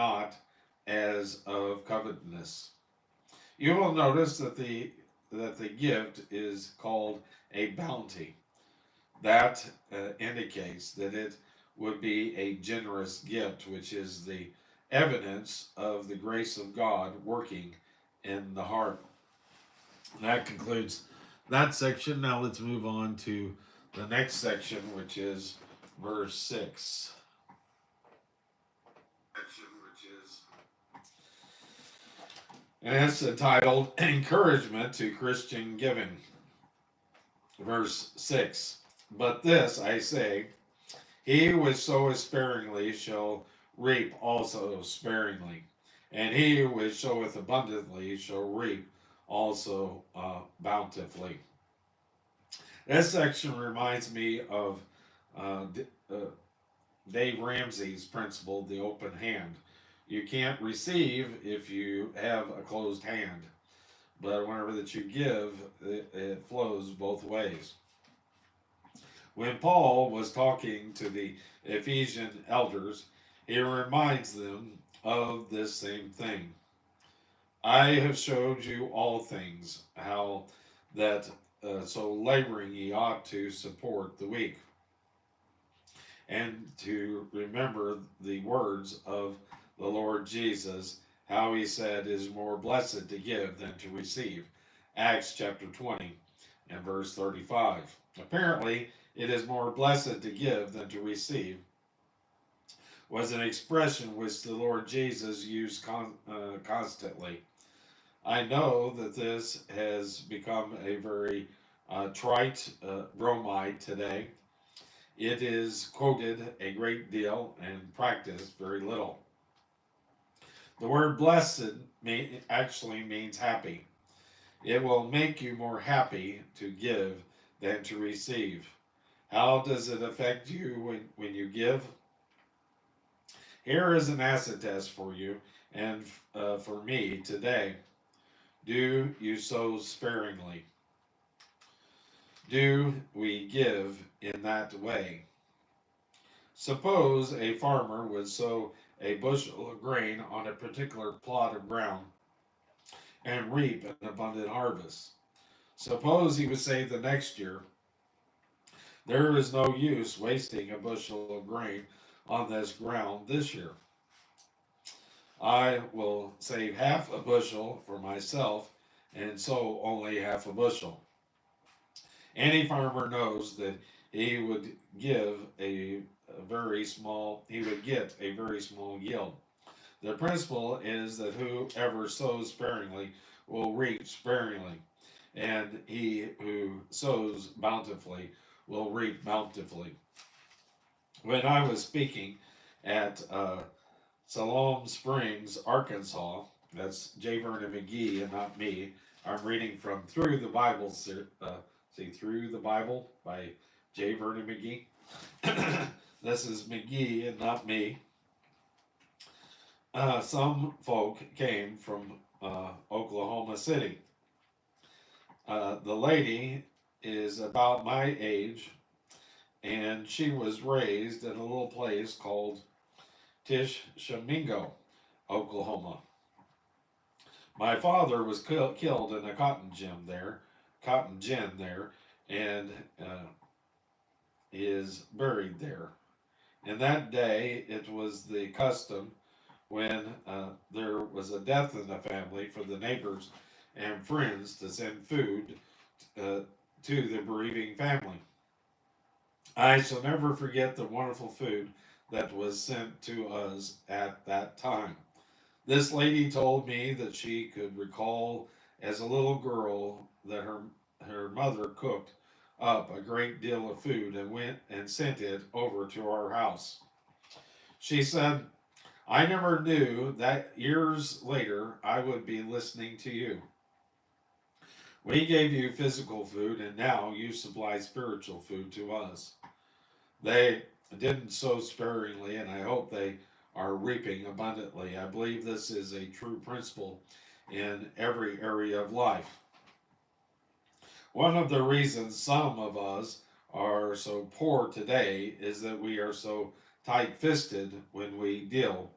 not as of covetousness. You will notice that the gift is called a bounty. That indicates that it would be a generous gift, which is the evidence of the grace of God working in the heart. That concludes that section. Now let's move on to the next section, which is verse 6. And it's entitled Encouragement to Christian Giving. Verse 6. But this I say, he which soweth sparingly shall reap also sparingly, and he which soweth abundantly shall reap also bountifully. This section reminds me of Dave Ramsey's principle, the open hand. You can't receive if you have a closed hand, but whenever that you give, it flows both ways. When Paul was talking to the Ephesian elders, he reminds them of this same thing. I have showed you all things, how that so laboring ye ought to support the weak, and to remember the words of the Lord Jesus, how he said it is more blessed to give than to receive. Acts chapter 20 and verse 35. Apparently, it is more blessed to give than to receive was an expression which the Lord Jesus used constantly. I know that this has become a very trite bromide today. It is quoted a great deal and practiced very little. The word blessed actually means happy. It will make you more happy to give than to receive. How does it affect you when you give? Here is an acid test for you and for me today. Do you sow sparingly? Do we give in that way? Suppose a farmer would sow a bushel of grain on a particular plot of ground and reap an abundant harvest. Suppose he would say the next year, there is no use wasting a bushel of grain on this ground this year. I will save half a bushel for myself and sow only half a bushel. Any farmer knows that he would give he would get a very small yield. The principle is that whoever sows sparingly will reap sparingly, and he who sows bountifully will reap bountifully. When I was speaking at Siloam Springs, Arkansas, that's J. Vernon McGee and not me. I'm reading from Through the Bible, Through the Bible by J. Vernon McGee. This is McGee and not me. Some folk came from Oklahoma City. The lady is about my age, and she was raised in a little place called Tishomingo, Oklahoma. My father was killed in a cotton gin there, and is buried there. And that day, it was the custom when there was a death in the family for the neighbors and friends to send food to the bereaving family. I shall never forget the wonderful food that was sent to us at that time. This lady told me that she could recall as a little girl that her mother cooked up a great deal of food and went and sent it over to our house. She said, I never knew that years later I would be listening to you. We gave you physical food, and now you supply spiritual food to us. They didn't sow sparingly, and I hope they are reaping abundantly. I believe this is a true principle in every area of life. One of the reasons some of us are so poor today is that we are so tight fisted when we deal